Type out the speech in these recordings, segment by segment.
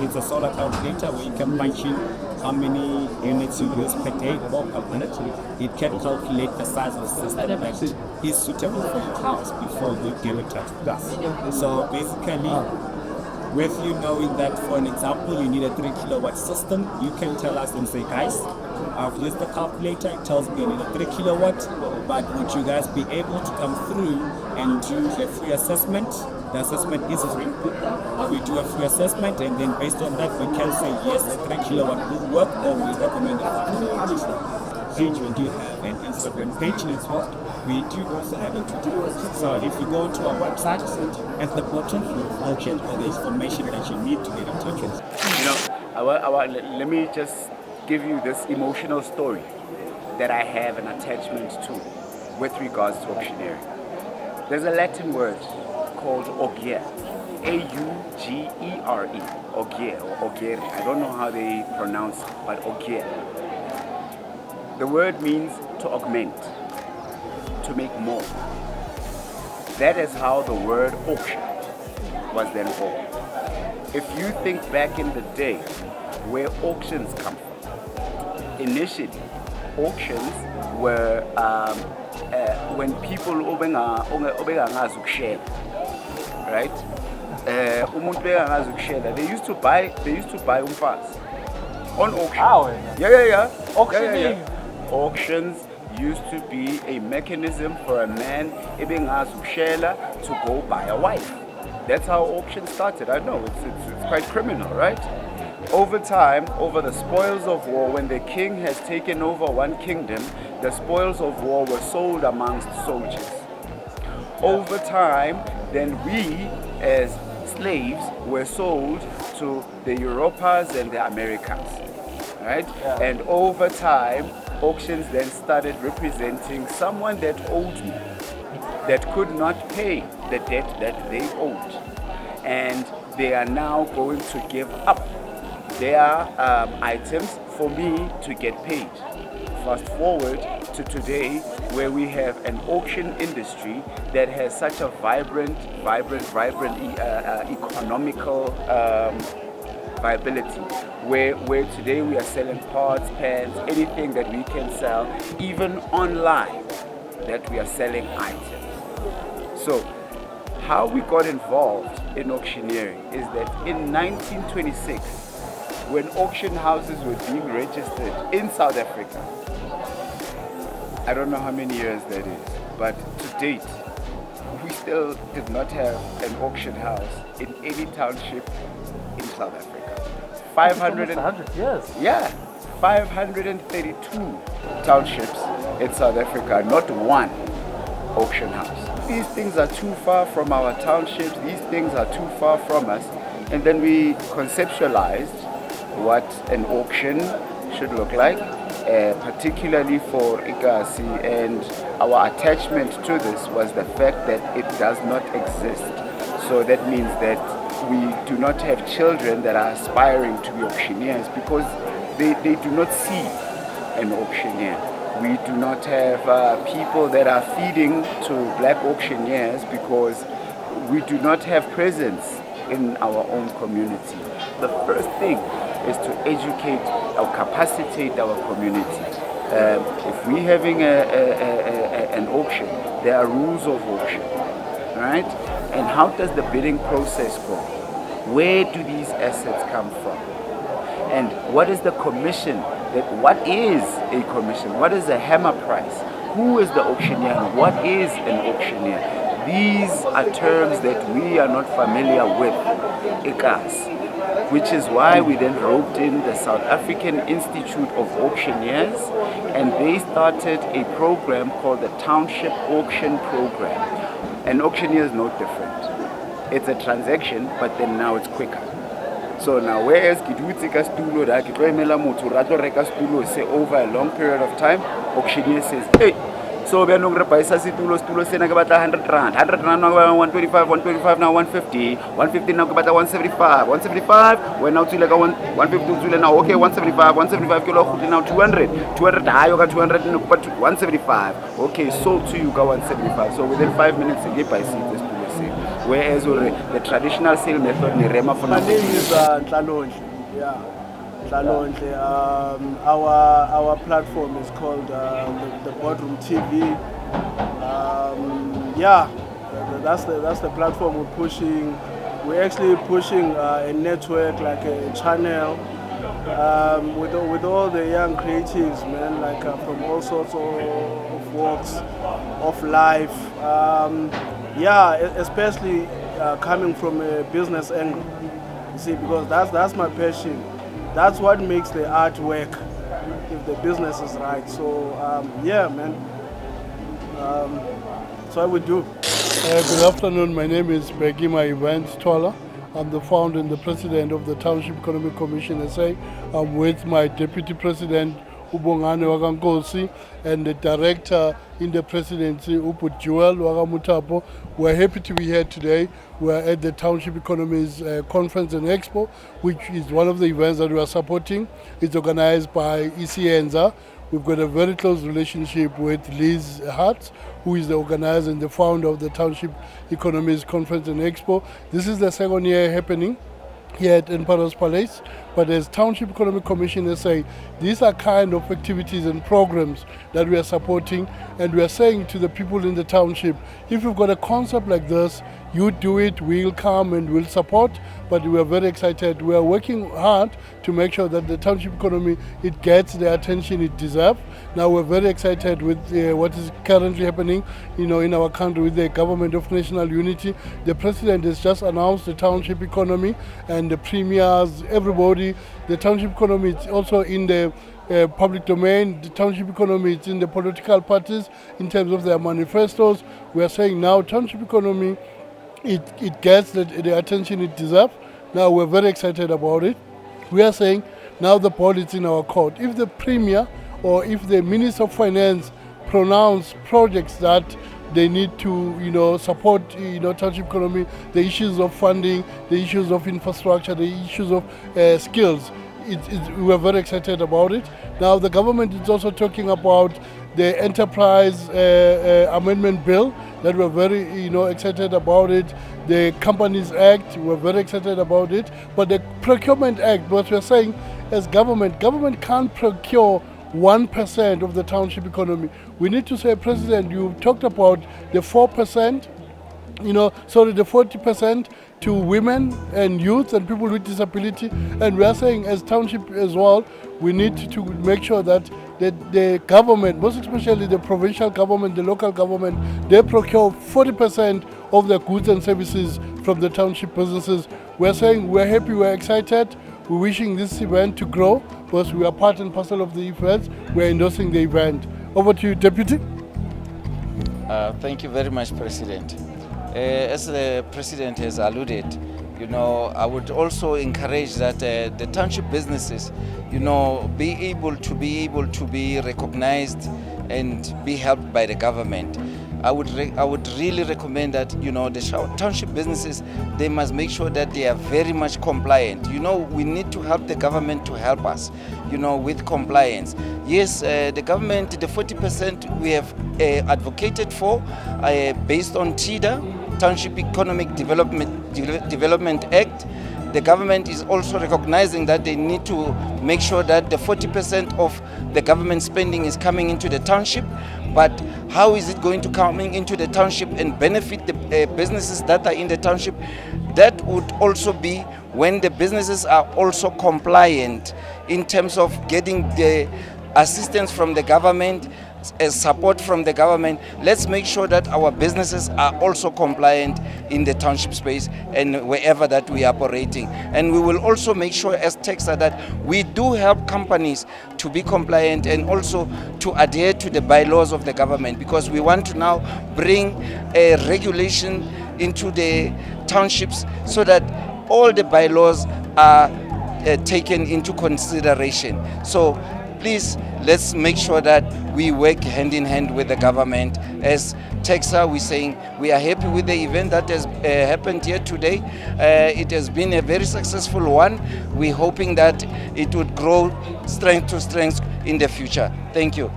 it's a solar calculator where you can punch in how many units you use per day or per minute. It can calculate the size of the system that is suitable for your house before we give it to us. So basically, with you knowing that, for an example, you need a 3 kilowatt system, you can tell us and say, guys, I've used the calculator, it tells me I need a 3 kilowatt, but would you guys be able to come through and do a free assessment? The assessment is free. We do a free assessment, and then based on that, we can say, yes, a 3 kilowatt will work, or we recommend a 5 kilowatt. Page, we do have an Instagram page as well. We do also have a Twitter. So if you go to our website, at the bottom, you'll get all the information that you need to get in touch with. You know, let me just give you this emotional story that I have an attachment to with regards to auctioneering. There's a Latin word called augere, A-U-G-E-R-E, augere or augere. I don't know how they pronounce it, but augere. The word means to augment, to make more. That is how the word auction was then born. If you think back in the day where auctions come from, initially auctions were when people obengangazi ukushela, right? Umuntu bengangazi ukushela, they used to buy umfazi on auction. Yeah. Auctioning. Auctions used to be a mechanism for a man ebengazi ukushela to go buy a wife. That's how auction started. I know it's quite criminal, right? Over time, over the spoils of war, when the king has taken over one kingdom, the spoils of war were sold amongst soldiers. Over time, then we as slaves were sold to the Europas and the Americans, right? Yeah. And over time, auctions then started representing someone that owed me, that could not pay the debt that they owed. And they are now going to give up their items for me to get paid. Fast forward to today, where we have an auction industry that has such a vibrant economical viability, where today we are selling pots, pans, anything that we can sell, even online, that we are selling items. So how we got involved in auctioneering is that in 1926, when auction houses were being registered in South Africa, I don't know how many years that is, but to date, we still did not have an auction house in any township in South Africa. 100 years. Yeah, 532 townships in South Africa, not one auction house. These things are too far from our townships, these things are too far from us, and then we conceptualized what an auction should look like, particularly for Ikasi, and our attachment to this was the fact that it does not exist. So that means that we do not have children that are aspiring to be auctioneers because they do not see an auctioneer. We do not have people that are feeding to black auctioneers because we do not have presence in our own community. The first thing is to educate or capacitate our community. If we're having an auction, there are rules of auction, right? And how does the bidding process go? Where do these assets come from? And what is the commission? What is a commission? What is a hammer price? Who is the auctioneer? And what is an auctioneer? These are terms that we are not familiar with, which is why we then roped in the South African Institute of Auctioneers, and they started a program called the Township Auction Program. An auctioneer is no different. It's a transaction, but then now it's quicker. So now, whereas say over a long period of time, auctioneer says, hey, so we are not going to situlo say about 100 rand. 100 rand now 125, 125 now 150, 150 now about 175, 175. We're now to like 150 now. Okay, 175, 175 kilo now 200, 200 high, you got 200 and 175. Okay, sold to you got 175. So within 5 minutes, you get by seat this to say. whereas the traditional sale method ni rema for My name is Tlalonhle. Yeah, Tlalonhle. Our platform is called the Boardroom TV. Yeah, that's the platform we're pushing. We're actually pushing a network, like a channel, with all the young creatives, man, like from all sorts of walks of life. Yeah, especially coming from a business angle. You see, because that's my passion. That's what makes the art work if the business is right. So yeah, man. That's what we do. Good afternoon. My name is Begima Evans Twala. I'm the founder and the president of the Township Economic Commission SA. I'm with my deputy president, Ubongane Wagankosi, and the director in the presidency, Uput Joel Wagamutapo. We're happy to be here today. We're at the Township Economies Conference and Expo, which is one of the events that we are supporting. It's organized by ECNZA. We've got a very close relationship with Liz Hart, who is the organizer and the founder of the Township Economies Conference and Expo. This is the second year happening here at Emperor's Palace, but as Township Economic Commission SA, these are kind of activities and programs that we are supporting, and we are saying to the people in the township, if you've got a concept like this, you do it, we'll come and we'll support, but we are very excited. We are working hard to make sure that the township economy, it gets the attention it deserves. Now we're very excited with what is currently happening, in our country with the Government of National Unity. The President has just announced the township economy, and the premiers, everybody, the township economy is also in the public domain. The township economy is in the political parties in terms of their manifestos. We are saying now township economy, it gets the attention it deserves. Now we're very excited about it. We are saying now the ball is in our court. If the Premier or if the Minister of Finance pronounce projects that they need to support township economy, the issues of funding, the issues of infrastructure, the issues of skills, we are very excited about it. Now the government is also talking about the enterprise amendment bill that we're very excited about it. The Companies Act, we're very excited about it. But the Procurement Act, what we're saying as government can't procure 1% of the township economy. We need to say, President, you talked about the 4%, the 40% to women and youth and people with disability. And we are saying as township as well, we need to make sure that the government, most especially the provincial government, the local government, they procure 40% of the goods and services from the township businesses. We're saying we're happy, we're excited, we're wishing this event to grow because we are part and parcel of the event. We're endorsing the event. Over to you, Deputy. Thank you very much, President. As the President has alluded, I would also encourage that the township businesses, be able to be recognized and be helped by the government. I would really recommend that the township businesses, they must make sure that they are very much compliant. We need to help the government to help us, with compliance. Yes, the government, the 40% we have advocated for, based on TIDA, Township Economic Development Act. The government is also recognizing that they need to make sure that the 40% of the government spending is coming into the township. But how is it going to come into the township and benefit the businesses that are in the township? That would also be when the businesses are also compliant in terms of getting the assistance from the government, as support from the government. Let's make sure that our businesses are also compliant in the township space and wherever that we are operating. And we will also make sure as Tecsa that we do help companies to be compliant and also to adhere to the bylaws of the government, because we want to now bring a regulation into the townships so that all the bylaws are taken into consideration. So please, let's make sure that we work hand in hand with the government. As Tecsa, we're saying we are happy with the event that has happened here today. It has been a very successful one. We're hoping that it would grow strength to strength in the future. Thank you.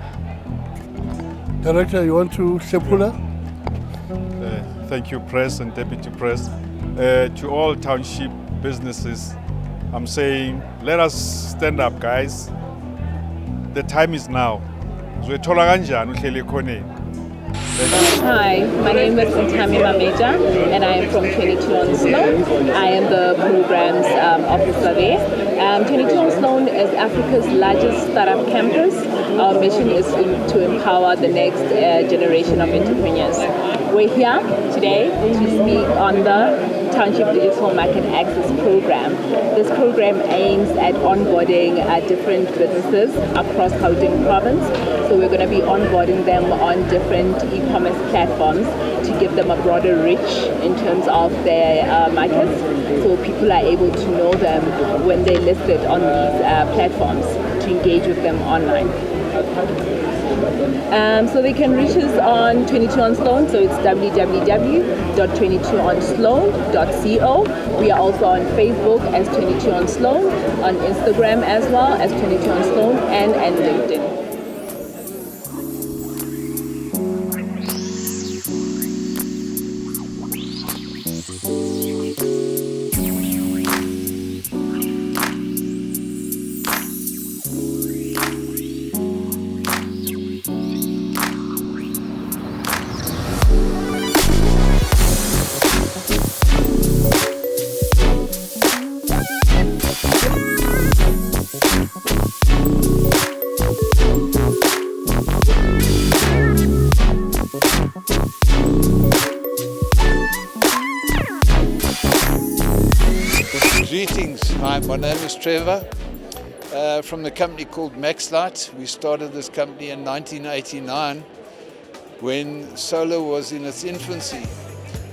Director, you want to Sepula? Thank you, Press and Deputy Press. To all township businesses, I'm saying, let us stand up, guys. The time is now. Zoethola kanjani uhleli ekhoneni? Hi, my name is Ntami Mameja and I am from 22 on Sloan. I am the programs officer there. 22 on Sloan is Africa's largest startup campus. Our mission is to empower the next generation of entrepreneurs. We're here today to speak on the Township Digital Market Access Program. This program aims at onboarding different businesses across Gauteng province. So we're going to be onboarding them on different e-commerce platforms to give them a broader reach in terms of their markets, so people are able to know them when they're listed on these platforms, to engage with them online. So they can reach us on 22 on Sloan, so it's www.22onsloan.co. We are also on Facebook as 22 on Sloan, on Instagram as well as 22 on Sloan, and LinkedIn. Greetings, hi, my name is Trevor from the company called Maxlight. We started this company in 1989 when solar was in its infancy.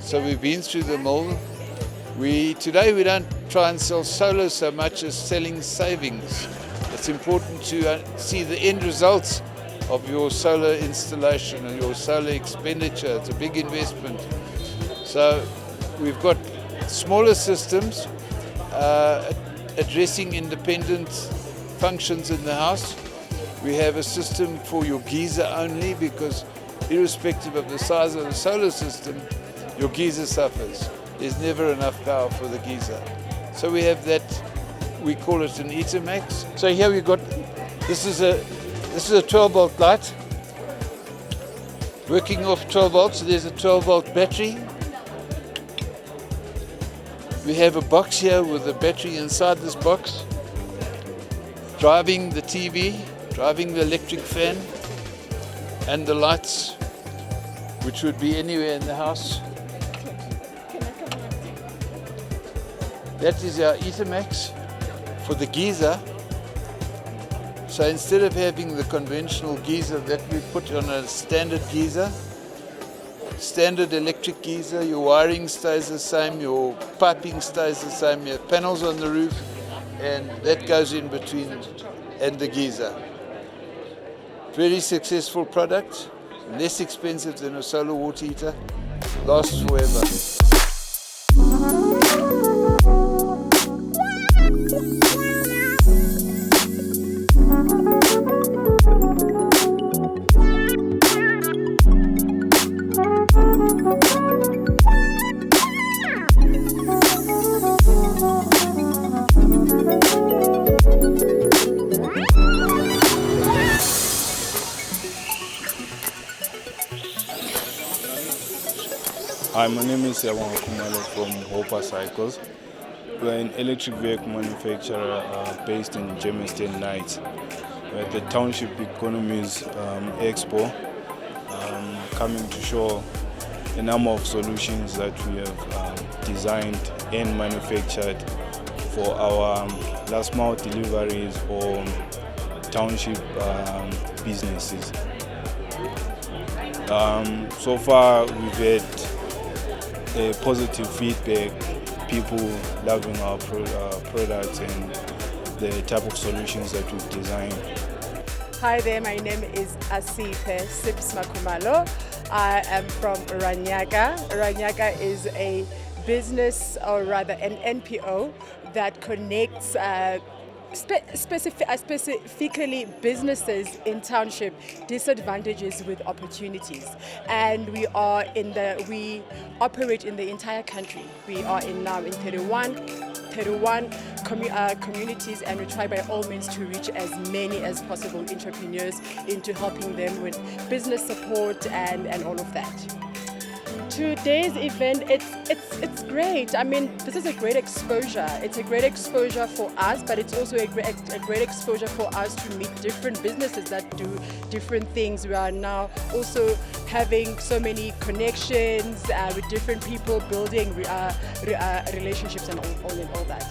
So we've been through the mill. Today we don't try and sell solar so much as selling savings. It's important to see the end results of your solar installation and your solar expenditure. It's a big investment. So we've got smaller systems addressing independent functions in the house. We have a system for your geyser only, because irrespective of the size of the solar system, your geyser suffers. There's never enough power for the geyser. So we have that, we call it an Ethermax. So here we've got, this is a 12 volt light, working off 12 volts. So there's a 12 volt battery. We have a box here with a battery inside this box, driving the TV, driving the electric fan, and the lights, which would be anywhere in the house. That is our Ethermax for the geyser. So instead of having the conventional geyser that we put on a standard geyser, standard electric geyser, your wiring stays the same, your piping stays the same, you have panels on the roof, and that goes in between and the geyser. Very successful product, less expensive than a solar water heater, lasts forever. Hi, my name is Yabonga Kumalo from Hopper Cycles. We're an electric vehicle manufacturer based in Germiston Knights. We're at the Township Economies Expo, coming to show a number of solutions that we have designed and manufactured for our last mile deliveries or township businesses. So far we've had positive feedback, people loving our products and the type of solutions that we've designed. Hi there, my name is Asipe Sips Makumalo. I am from Ranyaga. Ranyaga is a business, or rather an NPO, that connects specifically businesses in Township, disadvantages with opportunities, and we operate in the entire country. We are now in 31 communities, and we try by all means to reach as many as possible entrepreneurs into helping them with business support and all of that. Today's event, it's great. I mean, this is a great exposure. It's a great exposure for us, but it's also a great exposure for us to meet different businesses that do different things. We are now also having so many connections with different people, building relationships and all that.